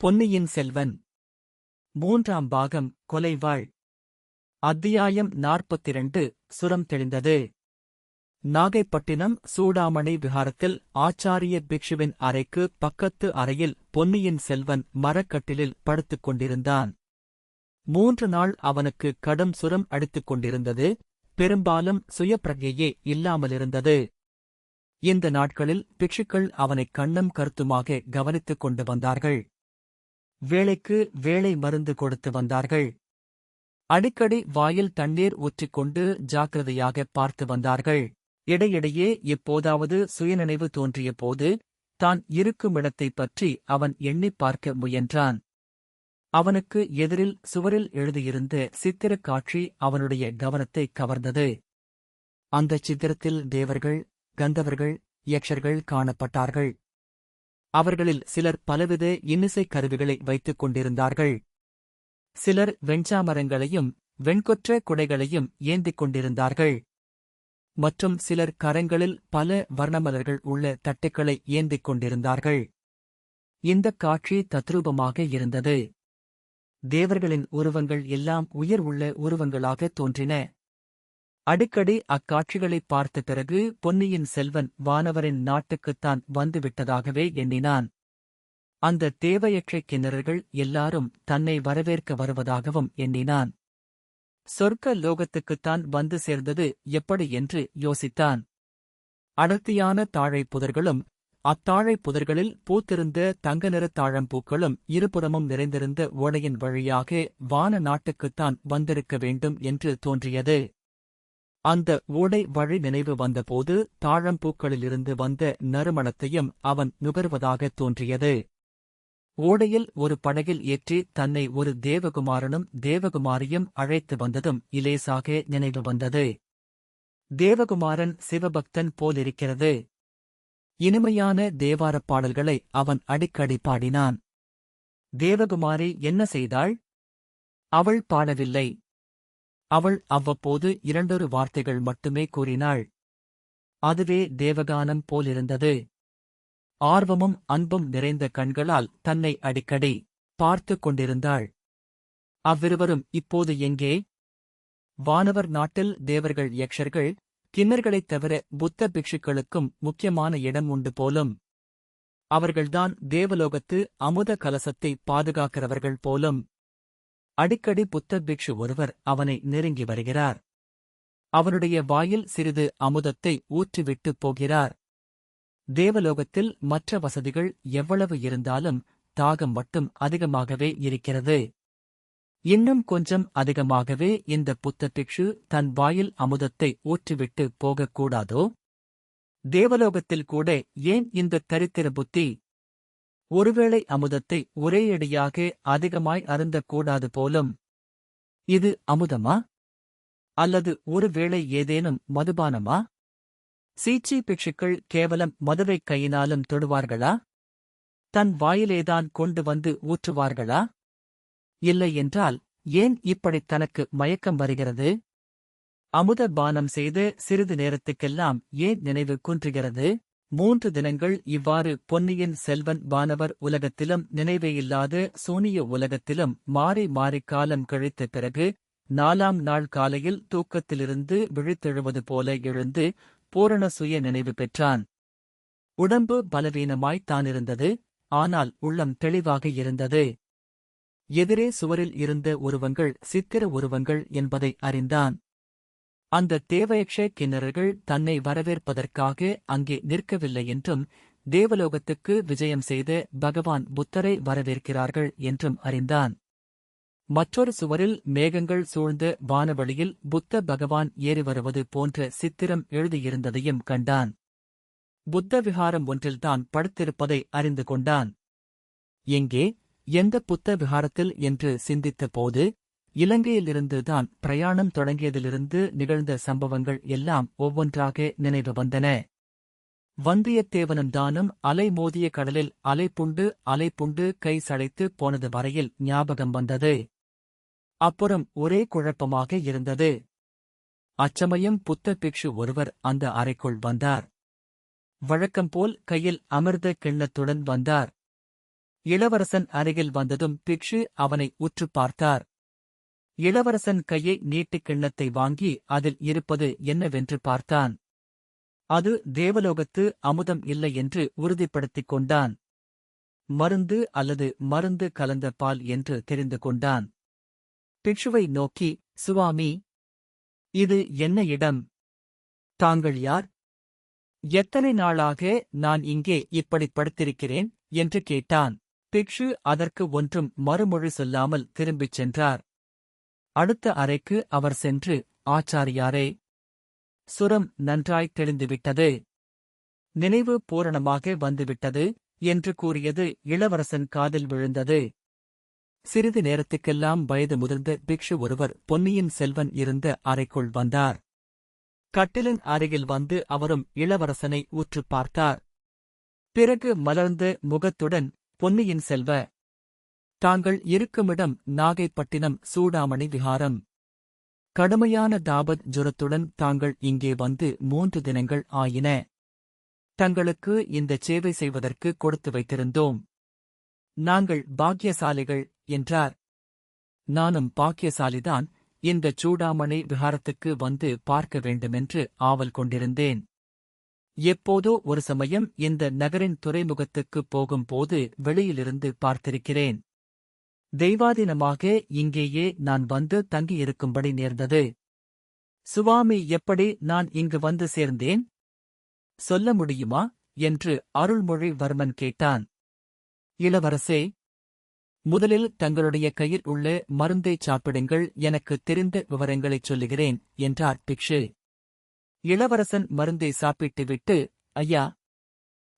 பொன்னியின் செல்வன் மூன்றாம் பாகம் கொலைவாள். அத்தியாயம் 42. சுரம் தெளிந்தது. நாகைப்பட்டினம் சூடாமணி விஹாரத்தில் ஆச்சாரிய பிக்ஷுவின் அறைக்கு பக்கத்து அறையில் பொன்னியின் செல்வன் மரக்கட்டிலில் படுத்துக் கொண்டிருந்தான். 3 நாள் அவனுக்கு கடும் சுரம் அடித்துக் கொண்டிருந்தது. பெரும்பாலும் சுயப்பிரஜையே இல்லாமலிருந்தது. இந்த நாட்களில் பிக்ஷுக்கள் அவனைக் கண்ணும் கருத்துமாக கவனித்துக் கொண்டு வந்தார்கள். வேளைக்கு வேளை மருந்து கொடுத்து வந்தார்கள். அடிக்கடி வாயில் தண்ணீர் ஊற்றிக்கொண்டு ஜாக்கிரதையாக பார்த்து வந்தார்கள். இடையிடையே எப்போதாவது சுயநினைவு தோன்றிய போது தான் இருக்குமிடத்தைப் பற்றி அவன் எண்ணிப் பார்க்க முயன்றான். அவனுக்கு எதிரில் சுவரில் எழுதியிருந்த சித்திரக் காட்சி அவனுடைய கவனத்தை கவர்ந்தது. அந்தச் சித்திரத்தில் தேவர்கள், கந்தவர்கள், யக்ஷர்கள் காணப்பட்டார்கள். அவர்களில் சிலர் பலவித இன்னிசைக் கருவிகளை வைத்துக் கொண்டிருந்தார்கள். சிலர் வெண்சாமரங்களையும் வெண்கொற்ற குடைகளையும் ஏந்திக் கொண்டிருந்தார்கள். மற்றும் சிலர் கரங்களில் பல வர்ணமலர்கள் உள்ள தட்டுக்களை ஏந்திக் கொண்டிருந்தார்கள். இந்தக் காட்சி தத்ரூபமாக இருந்தது. தேவர்களின் உருவங்கள் எல்லாம் உயிர் உள்ள உருவங்களாக தோன்றின. அடிக்கடி அக்காட்சிகளைப் பார்த்த பிறகு பொன்னியின் செல்வன் வானவரின் நாட்டுக்குத்தான் வந்துவிட்டதாகவே எண்ணினான். அந்த தேவயட்சைக் கிண்ணறர்கள் எல்லாரும் தன்னை வரவேற்க வருவதாகவும் எண்ணினான். சொர்க்க லோகத்துக்குத்தான் வந்து சேர்ந்தது எப்படி என்று யோசித்தான். அடர்த்தியான தாழைப் புதர்களும் அத்தாழைப் புதர்களில் பூத்திருந்த தங்க நிறத் தாழம்பூக்களும் இருபுறமும் நிறைந்திருந்த ஓடையின் வழியாக வான நாட்டுக்குத்தான் வந்திருக்க வேண்டும் என்று தோன்றியது. அந்த ஓடை வழி நினைவு வந்தபோது தாழம்பூக்களிலிருந்து வந்த நறுமணத்தையும் அவன் நுகர்வதாகத் தோன்றியது. ஓடையில் ஒரு படகில் ஏற்றி தன்னை ஒரு தேவகுமாரனும் தேவகுமாரியும் அழைத்து வந்ததும் இலேசாக நினைவு வந்தது. தேவகுமாரன் சிவபக்தன் போலிருக்கிறது. இனிமையான தேவாரப் பாடல்களை அவன் அடிக்கடி பாடினான். தேவகுமாரி என்ன செய்தாள்? அவள் பாடவில்லை. அவள் அவ்வப்போது 2 வார்த்தைகள் மட்டுமே கூறினாள். அதுவே தேவகானம் போலிருந்தது. ஆர்வமும் அன்பும் நிறைந்த கண்களால் தன்னை அடிக்கடி பார்த்துக் கொண்டிருந்தாள். அவ்விருவரும் இப்போது எங்கே? வானவர் நாட்டில் தேவர்கள், யக்ஷர்கள், கிண்ணர்களைத் தவிர புத்த பிக்ஷுக்களுக்கும் முக்கியமான இடம் உண்டு போலும். அவர்கள்தான் தேவலோகத்து அமுத கலசத்தை பாதுகாக்கிறவர்கள் போலும். அடிக்கடி புத்த பிக்ஷு ஒருவர் அவனை நெருங்கி வருகிறார். அவனுடைய வாயில் சிறிது அமுதத்தை ஊற்றிவிட்டுப் போகிறார். தேவலோகத்தில் மற்ற வசதிகள் எவ்வளவு இருந்தாலும் தாகம் மட்டும் அதிகமாகவே இருக்கிறது. இன்னும் கொஞ்சம் அதிகமாகவே இந்த புத்த பிக்ஷு தன் வாயில் அமுதத்தை ஊற்றிவிட்டு போகக்கூடாதோ? தேவலோகத்தில் கூட ஏன் இந்த தரித்திர புத்தி? ஒருவேளை அமுதத்தை ஒரேயடியாக அதிகமாய் அருந்தக்கூடாது போலும். இது அமுதமா? அல்லது ஒருவேளை ஏதேனும் மதுபானமா? சீச்சி பிக்ஷுக்கள் கேவலம் மதுவைக் கையினாலும் தொடுவார்களா? தன் வாயிலேதான் கொண்டு வந்து ஊற்றுவார்களா? இல்லை என்றால் ஏன் இப்படித் தனக்கு மயக்கம் வருகிறது? அமுத பானம் செய்து சிறிது நேரத்துக்கெல்லாம் ஏன் நினைவு குன்றுகிறது? 3 தினங்கள் இவ்வாறு பொன்னியின் செல்வன் வானவர் உலகத்திலும் நினைவேயில்லாத சூனிய உலகத்திலும் மாறி மாறிக் காலம் கழித்த பிறகு 4ஆம் நாள் காலையில் தூக்கத்திலிருந்து விழித்தெழுவது போல எழுந்து பூரண சுய நினைவு பெற்றான். உடம்பு பலவீனமாய்த் தானிருந்தது. ஆனால் உள்ளம் தெளிவாக இருந்தது. எதிரே சுவரில் இருந்த உருவங்கள் சித்திர உருவங்கள் என்பதை அறிந்தான். அந்த தேவயக்ஷ கிண்ணறர்கள் தன்னை வரவேற்பதற்காக அங்கே நிற்கவில்லை என்றும் தேவலோகத்துக்கு விஜயம் செய்த பகவான் புத்தரை வரவேற்கிறார்கள் என்றும் அறிந்தான். மற்றொரு சுவரில் மேகங்கள் சூழ்ந்த வானவெளியில் புத்த பகவான் ஏறி வருவது போன்ற சித்திரம் எழுதியிருந்ததையும் கண்டான். புத்த விஹாரம் ஒன்றில்தான் படுத்திருப்பதை அறிந்து கொண்டான். எங்கே, எந்த புத்த விஹாரத்தில் என்று சிந்தித்த போது இலங்கையிலிருந்துதான் பிரயாணம் தொடங்கியதிலிருந்து நிகழ்ந்த சம்பவங்கள் எல்லாம் ஒவ்வொன்றாக நினைவு வந்தன. வந்தியத்தேவனும் அலை மோதிய கடலில் அலைப்புண்டு கை சளைத்து போனது வரையில் ஞாபகம் வந்தது. அப்புறம் ஒரே குழப்பமாக இருந்தது. அச்சமயம் புத்த பிக்ஷு ஒருவர் அந்த அறைக்குள் வந்தார். வழக்கம்போல் கையில் அமிர்த கிண்ணத்துடன் வந்தார். இளவரசன் அருகில் வந்ததும் பிக்ஷு அவனை உற்றுப் பார்த்தார். இளவரசன் கையை நீட்டி கிண்ணத்தை வாங்கி அதில் இருப்பது என்னவென்று பார்த்தான். அது தேவலோகத்து அமுதம் இல்லை என்று உறுதிப்படுத்திக் கொண்டான். மருந்து அல்லது மருந்து கலந்த பால் என்று தெரிந்து கொண்டான். பிக்ஷுவை நோக்கி, சுவாமி, இது என்ன இடம்? தாங்கள் யார்? எத்தனை நாளாக நான் இங்கே இப்படி படுத்திருக்கிறேன் என்று கேட்டான். பிக்ஷு அதற்கு ஒன்றும் மறுமொழி சொல்லாமல் திரும்பிச் சென்றார். அடுத்த அறைக்கு அவர் சென்று, ஆச்சாரியாரே, சுரம் நன்றாய் தெளிந்துவிட்டது, நினைவு பூரணமாக வந்துவிட்டது என்று கூறியது இளவரசன் காதில் விழுந்தது. சிறிது நேரத்துக்கெல்லாம் வயது முதிர்ந்த பிக்ஷு ஒருவர் பொன்னியின் செல்வன் இருந்த அறைக்குள் வந்தார். கட்டிலின் அருகில் வந்து அவரும் இளவரசனை உற்றுப் பார்த்தார். பிறகு மலர்ந்த முகத்துடன், பொன்னியின் செல்வ, தாங்கள் இருக்குமிடம் நாகைப்பட்டினம் சூடாமணி விஹாரம். கடுமையான தாபத் ஜுரத்துடன் தாங்கள் இங்கே வந்து 3 தினங்கள் ஆயின. தங்களுக்கு இந்தச் சேவை செய்வதற்கு கொடுத்து வைத்திருந்தோம். நாங்கள் பாக்கியசாலிகள் என்றார். நானும் பாக்கியசாலிதான். இந்தச் சூடாமணி விஹாரத்துக்கு வந்து பார்க்க வேண்டுமென்று ஆவல் கொண்டிருந்தேன். எப்போதோ ஒரு சமயம் இந்த நகரின் துறைமுகத்துக்குப் போகும்போது வெளியிலிருந்து பார்த்திருக்கிறேன். தெய்வாதீனமாக இங்கேயே நான் வந்து தங்கியிருக்கும்படி நேர்ந்தது. சுவாமி, எப்படி நான் இங்கு வந்து சேர்ந்தேன்? சொல்ல முடியுமா என்று அருள்மொழிவர்மன் கேட்டான். இளவரசே, முதலில் தங்களுடைய கையில் உள்ள மருந்தைச் சாப்பிடுங்கள், எனக்குத் தெரிந்த விவரங்களைச் சொல்லுகிறேன் என்றார் பிக்ஷு. இளவரசன் மருந்தை சாப்பிட்டுவிட்டு, ஐயா,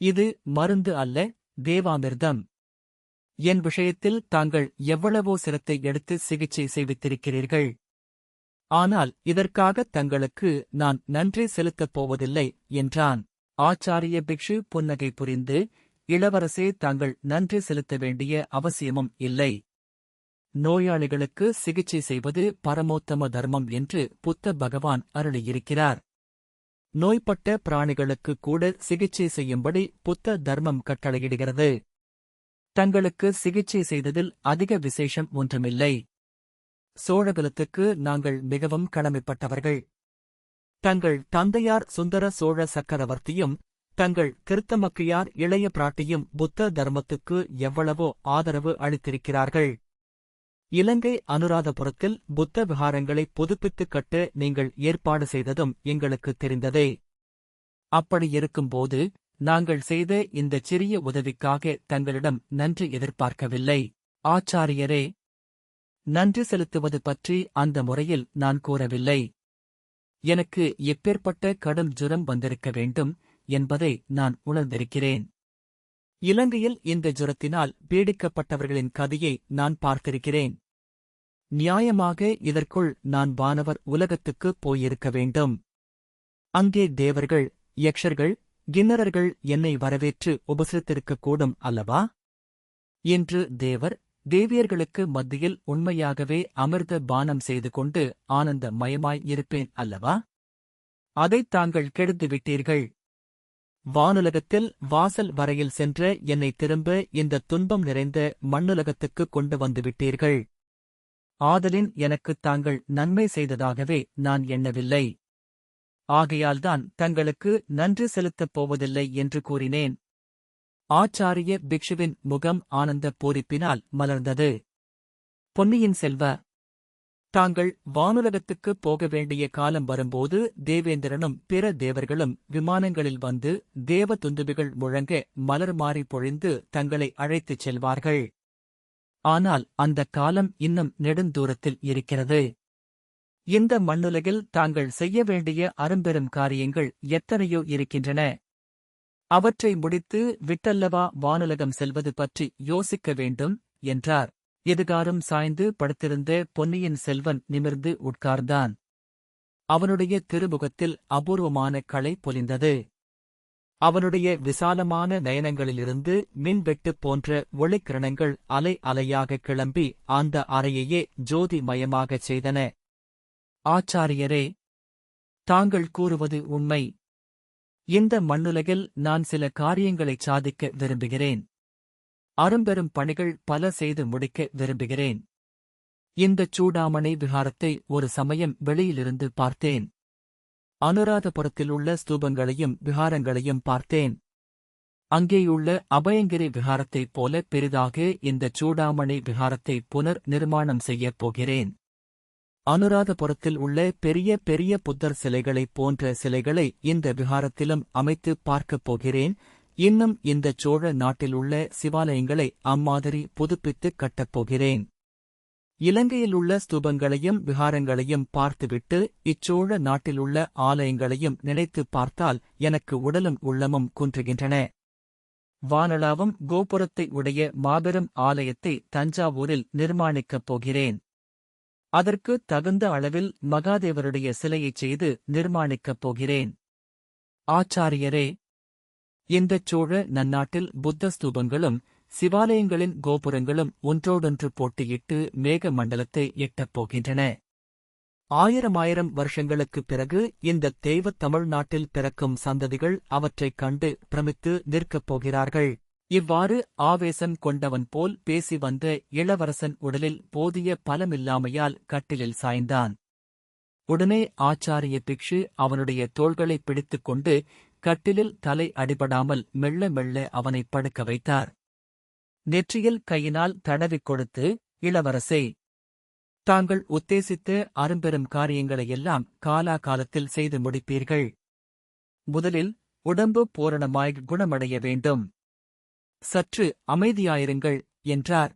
இது மருந்து அல்ல, தேவாமிர்தம். என் விஷயத்தில் தாங்கள் எவ்வளவோ சிரத்தை எடுத்து சிகிச்சை செய்வித்திருக்கிறீர்கள். ஆனால் இதற்காக தங்களுக்கு நான் நன்றி செலுத்தப் போவதில்லை என்றான். ஆச்சாரிய பிக்ஷு புன்னகை புரிந்து, இளவரசே, தாங்கள் நன்றி செலுத்த வேண்டிய அவசியமும் இல்லை. நோயாளிகளுக்கு சிகிச்சை செய்வது பரமோத்தம தர்மம் என்று புத்த பகவான் அருளியிருக்கிறார். நோய்பட்ட பிராணிகளுக்கு கூட சிகிச்சை செய்யும்படி புத்த தர்மம் கட்டளையிடுகிறது. தங்களுக்கு சிகிச்சை செய்ததில் அதிக விசேஷம் ஒன்றுமில்லை. சோழகுலத்துக்கு நாங்கள் மிகவும் கடமைப்பட்டவர்கள். தங்கள் தந்தையார் சுந்தர சோழ சக்கரவர்த்தியும் தங்கள் திருத்தமக்கையார் இளைய பிராட்டியும் புத்த தர்மத்துக்கு எவ்வளவோ ஆதரவு அளித்திருக்கிறார்கள். இலங்கை அனுராதபுரத்தில் புத்த விஹாரங்களை புதுப்பித்துக் கட்ட நீங்கள் ஏற்பாடு செய்ததும் எங்களுக்குத் தெரிந்ததே. அப்படியிருக்கும்போது நாங்கள் செய்த இந்தச் சிறிய உதவிக்காக தங்களிடம் நன்றி எதிர்பார்க்கவில்லை. ஆச்சாரியரே, நன்றி செலுத்துவது பற்றி அந்த முறையில் நான் கூறவில்லை. எனக்கு எப்பேற்பட்ட கடும் ஜுரம் வந்திருக்க வேண்டும் என்பதை நான் உணர்ந்திருக்கிறேன். இலங்கையில் இந்த ஜுரத்தினால் பீடிக்கப்பட்டவர்களின் கதையை நான் பார்த்திருக்கிறேன். நியாயமாக இதற்குள் நான் வானவர் உலகத்துக்குப் போயிருக்க வேண்டும். அங்கே தேவர்கள், யக்ஷர்கள், கிண்ணறர்கள் என்னை வரவேற்று உபசரித்திருக்கக்கூடும் அல்லவா? இன்று தேவர், தேவியர்களுக்கு மத்தியில் உண்மையாகவே அமிர்த பானம் செய்து கொண்டு ஆனந்த மயமாய் இருப்பேன் அல்லவா? அதைத் தாங்கள் கெடுத்துவிட்டீர்கள். வானுலகத்தில் வாசல் வரையில் சென்ற என்னை திரும்ப இந்த துன்பம் நிறைந்த மண்ணுலகத்துக்குக் கொண்டு வந்துவிட்டீர்கள். ஆதலின் எனக்குத் தாங்கள் நன்மை செய்ததாகவே நான் எண்ணவில்லை. ஆகையால்தான் தங்களுக்கு நன்றி செலுத்தப் போவதில்லை என்று கூறினேன். ஆச்சாரிய பிக்ஷுவின் முகம் ஆனந்த பூரிப்பினால் மலர்ந்தது. பொன்னியின் செல்வ, தாங்கள் வானுலகத்துக்குப் போக வேண்டிய காலம் வரும்போது தேவேந்திரனும் பிற தேவர்களும் விமானங்களில் வந்து தேவ துந்துபிகள் முழங்க மலர் மாறி பொழிந்து தங்களை அழைத்துச் செல்வார்கள். ஆனால் அந்தக் காலம் இன்னும் நெடுந்தூரத்தில் இருக்கிறது. இந்த மண்ணுலகில் தாங்கள் செய்ய வேண்டிய அரும்பெரும் காரியங்கள் எத்தனையோ இருக்கின்றன. அவற்றை முடித்து விட்டல்லவா வானுலகம் செல்வது பற்றி யோசிக்க வேண்டும் என்றார். எதுகாரும் சாய்ந்து படுத்திருந்த பொன்னியின் செல்வன் நிமிர்ந்து உட்கார்ந்தான். அவனுடைய திருமுகத்தில் அபூர்வமான களை பொலிந்தது. அவனுடைய விசாலமான நயனங்களிலிருந்து மின்வெட்டு போன்ற ஒளிக்கிரணங்கள் அலை அலையாக கிளம்பி அந்த அறையையே ஜோதிமயமாகச் செய்தன. ஆச்சாரியரே, தாங்கள் கூறுவது உண்மை. இந்த மண்ணுலகில் நான் சில காரியங்களைச் சாதிக்க விரும்புகிறேன். அரும்பெரும் பணிகள் பல செய்து முடிக்க விரும்புகிறேன். இந்தச் சூடாமணி விஹாரத்தை ஒரு சமயம் வெளியிலிருந்து பார்த்தேன். அனுராதபுரத்திலுள்ள ஸ்தூபங்களையும் விஹாரங்களையும் பார்த்தேன். அங்கேயுள்ள அபயங்கிரி விஹாரத்தைப் போல பெரிதாக இந்தச் சூடாமணி விஹாரத்தை புனர் நிர்மாணம் செய்யப் போகிறேன். அனுராதபுரத்தில் உள்ள பெரிய பெரிய புத்தர் சிலைகளைப் போன்ற சிலைகளை இந்த விஹாரத்திலும் அமைத்து பார்க்கப் போகிறேன். இன்னும் இந்தச் சோழ நாட்டிலுள்ள சிவாலயங்களை அம்மாதிரி புதுப்பித்துக் கட்டப் போகிறேன். இலங்கையிலுள்ள ஸ்தூபங்களையும் விஹாரங்களையும் பார்த்துவிட்டு இச்சோழ நாட்டிலுள்ள ஆலயங்களையும் நினைத்துப் பார்த்தால் எனக்கு உடலும் உள்ளமும் குன்றுகின்றன. வானளாவும் கோபுரத்தை உடைய மாபெரும் ஆலயத்தை தஞ்சாவூரில் நிர்மாணிக்கப் போகிறேன். அதற்கு தகுந்த அளவில் மகாதேவருடைய சிலையைச் செய்து நிர்மாணிக்கப் போகிறேன். ஆச்சாரியரே, இந்தச் சோழ நன்னாட்டில் புத்த ஸ்தூபங்களும் சிவாலயங்களின் கோபுரங்களும் ஒன்றோடொன்று போட்டியிட்டு மேக மண்டலத்தை எட்டப் போகின்றன. ஆயிரம் வருஷங்களுக்குப் பிறகு இந்த தெய்வத் தமிழ்நாட்டில் பிறக்கும் சந்ததிகள் அவற்றைக் கண்டு பிரமித்து நிற்கப் போகிறார்கள். இவ்வாறு ஆவேசம் கொண்டவன் போல் பேசி வந்த இளவரசன் உடலில் போதிய பலமில்லாமையால் கட்டிலில் சாய்ந்தான். உடனே ஆச்சாரிய பிக்ஷு அவனுடைய தோள்களைப் பிடித்துக் கொண்டு கட்டிலில் தலை அடிபடாமல் மெல்ல மெல்ல அவனைப் படுக்க வைத்தார். நெற்றியில் கையினால் தடவிக் கொடுத்து, இளவரசே, தாங்கள் உத்தேசித்த அரும்பெரும் காரியங்களையெல்லாம் காலாகாலத்தில் செய்து முடிப்பீர்கள். முதலில் உடம்பு பூரணமாய் குணமடைய வேண்டும். சற்று அமைதியாயிருங்கள் என்றார்.